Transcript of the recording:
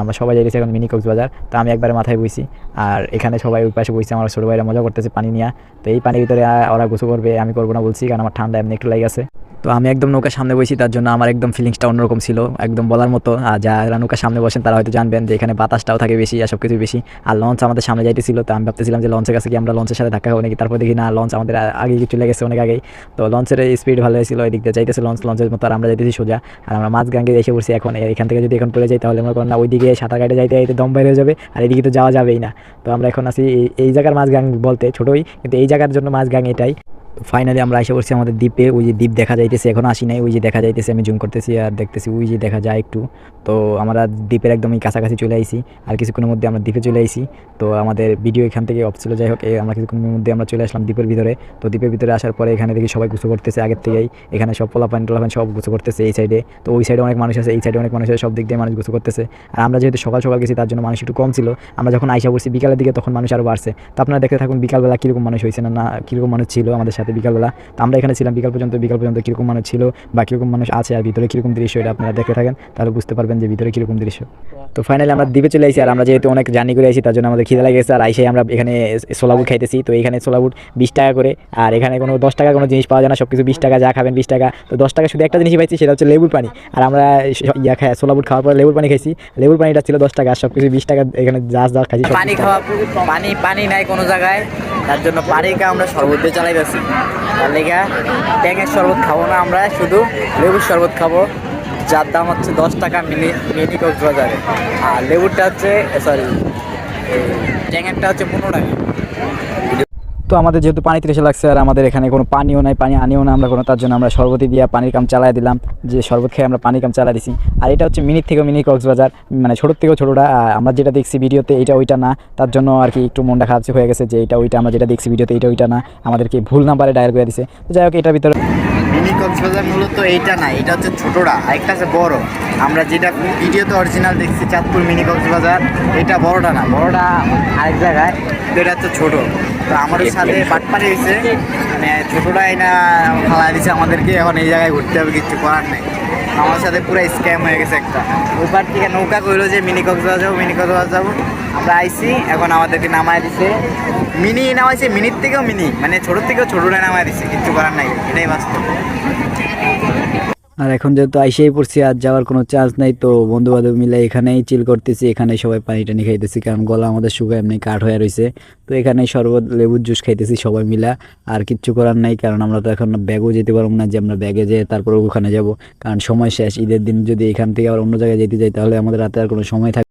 আমরা সবাই যাইতেছি এখন মিনি কক্সবাজার। তো আমি একবারে মাথায় বইছি, আর এখানে সবাই ওই পাশে বইছে, আমার ছোটো ভাইরা মজা করতেছে পানি নিয়ে। তো এই পানির ভিতরে ওরা গোসল করবে, আমি করবো না বলছি, কারণ আমার ঠান্ডা এমনি একটু লেগে গেছে। তো আমি একদম নৌকার সামনে বসি, তার জন্য আমার একদম ফিলিংসটা অন্যরকম ছিল, একদম বলার মতো। আর যারা নৌকার সামনে বসেন তারা হয়তো জানবেন যে এখানে বাতাসটাও থাকে বেশি আর সব কিছু বেশি। আর লঞ্চ আমাদের সামনে যাইতেছিল, তো আমি ভাবতেছিলাম যে লঞ্চের কাছে কি আমরা লঞ্চের সাথে ধাক্কা খাবো নাকি। তারপর দেখি না, লঞ্চ আমাদের আগে চলে গেছে অনেক আগেই। তো লঞ্চের স্পিড ভালো হয়েছিল, এদিক দিয়ে যাইতেছে লঞ্চের মতো, আর আমরা যাইতেছি সোজা। আর আমরা মাঝ গাঙ্গে এসে পড়ছি এখন। এখান থেকে যদি এখন পড়ে যাই তাহলে মনে করেন না ওইদিকে সাঁতার কাটে যাইতে যাইতে দম বাইরে হয়ে যাবে, আর এদিকে তো যাওয়া যাবেই না। তো আমরা এখন আছি এই জায়গার মাঝ গাং, বলতে ছোটোই কিন্তু এই জায়গার জন্য মাঝ গাং এটাই। ফাইনালি আমরা এসে পড়ছি আমাদের দ্বীপে। ওই যে দ্বীপ দেখা যাইতেছে, এখন আসি নাই, ওই যে দেখা যাইতেছে, আমি জুম করতেছি আর দেখতেছি ওই যে দেখা যায় একটু। তো আমরা দ্বীপের একদমই কাছাকাছি চলে আইছি, আর কিছুক্ষণের মধ্যে আমরা দ্বীপে চলে আইছি। তো আমাদের ভিডিও এখান থেকে অফ ছিল, যাই হোক আমরা কিছুক্ষণের মধ্যে আমরা চলে আসলাম দ্বীপের ভিতরে। তো দ্বীপের ভিতরে আসার পরে এখানে দেখি সবাই গোসল করতেছে আগের থেকেই, এখানে সব পোলাপান টোলাপান সব গোসল করতেছে এই সাইডে। তো ওই সাইডে অনেক মানুষ আছে, এই সাইডে অনেক মানুষ আছে, সব দিক দিয়ে মানুষ গোসল করতেছে। আর আমরা যেহেতু সকাল সকাল গেছি তার জন্য মানুষ একটু কম ছিল। আমরা যখন আইসা পড়ছি বিকালের দিকে তখন মানুষ আরও বাড়ছে। তো আপনারা দেখতে থাকুন বিকালবেলা কীরকম মানুষ হয়েছে না কীরকম মানুষ ছিল আমাদের সাথে বিকালবেলা। তো আমরা এখানে ছিলাম বিকাল পর্যন্ত কীরকম মানুষ ছিল বা কীরকম মানুষ আছে আর ভিতরে কীরকম দৃশ্য, এটা আপনারা দেখতে থাকেন তাহলে বুঝতে পারবেন যে ভিতরে কীরকম দৃশ্য। তো ফাইনালি আমরা দ্বীপে চলে আসি, আর আমরা যেহেতু অনেক জার্নি করে আসি তার জন্য আমাদের খিদে লাগে গেছে। আর আইসে আমরা এখানে সোলাবুট খাইতেছি। তো এখানে সোলাবুট 20 টাকা করে, আর এখানে কোনো 10 টাকা কোনো জিনিস পাওয়া যায় না, সব কিছু 20 টাকা, যা খাবেন 20 টাকা। তো 10 টাকা শুধু একটা জিনিস পাইছি, সেটা হচ্ছে লেবুর পানি। আর আমরা সোলাবুট খাওয়ার পরে লেবুর পানি খাইছি, লেবুর পানিটা ছিল 10 টাকা, আর সব কিছু 20 টাকা। এখানে যা খাইছি পানি খাওয়া, পানি নাই কোনো জায়গায়, তার জন্য পানিকে আমরা শরবত দিয়ে চালাইতেছি। তার লেগা ট্যাঙের শরবত খাবো না, আমরা শুধু লেবুর শরবত খাবো, যার দাম হচ্ছে 10 টাকা মিনি কক্সবাজারে। আর লেবুরটা হচ্ছে ট্যাঙেরটা হচ্ছে 15 টাকা। তো আমাদের যেহেতু পানি তৃষা লাগছে, আর আমাদের এখানে কোনো পানিও নাই, পানি আনিও না আমরা কোনো, তার জন্য আমরা শরবতই দিয়ে পানির কাম চালাই দিলাম, যে শরবত খেয়ে আমরা পানির কাম চালাই দিছি। আর এটা হচ্ছে মিনির থেকেও মিনি কক্সবাজার, মানে ছোটোর থেকেও ছোটোটা। আমরা যেটা দেখছি ভিডিওতে এটা ওইটা না, তার জন্য আর কি একটু মনটা খারাপ হয়ে গেছে যে এটা ওইটা, আমরা যেটা দেখছি ভিডিওতে এটা ওইটা না, আমাদেরকে ভুল নাম্বারে ডায়াল করে দিছে। তো যাই হোক এটার ভিতরে মিনি কক্সবাজার মূলত এইটা না, এটা হচ্ছে ছোটোটা, আরেকটা আছে বড়। আমরা যেটা ভিডিওতে অরিজিনাল দেখছি চাঁদপুর মিনি কক্সবাজার, এটা বড়টা না, বড়টা আরেক জায়গায়, তো এটা হচ্ছে ছোটো। তো আমাদের সাথে বাটপানি হয়েছে, মানে ছোটোটাই না ফালা দিচ্ছে আমাদেরকে, এখন এই জায়গায় ঘুরতে হবে, কিচ্ছু করার নেই। আমার সাথে পুরো স্ক্যাম হয়ে গেছে একটা। ওই পার থেকে নৌকা কইলো যে মিনি কক্সবাজার যাবো, মিনি কক্সবাজার যাবো। আমরা আইসি, এখন আমাদেরকে নামায় দিছে, মিনি নামাইছে, মিনির থেকেও মিনি, মানে ছোটোর থেকেও ছোটোটা নামায় দিচ্ছে, কিচ্ছু করার নাই, এটাই বাস্তব। আর এখন যেহেতু আইসেই পড়ছি, আর যাওয়ার কোনো চান্স নাই, তো বন্ধু বান্ধব মিলে এখানেই চিল করতেছি, এখানে সবাই পানি টানি খাইতেছি, কারণ গলা আমাদের শুকায় এমনি কাঠ হয়ে রয়েছে। তো এখানেই শরবত লেবুর জুস খাইতেছি সবাই মিলা। আর কিচ্ছু করার নাই, কারণ আমরা তো এখন ব্যাগও যেতে পারবো না যে আমরা ব্যাগে যেয়ে তারপর ওখানে যাব, কারণ সময় শেষ। ঈদের দিন যদি এখান থেকে আবার অন্য জায়গায় যেতে যাই তাহলে আমাদের রাতে আর কোনো সময় থাকে।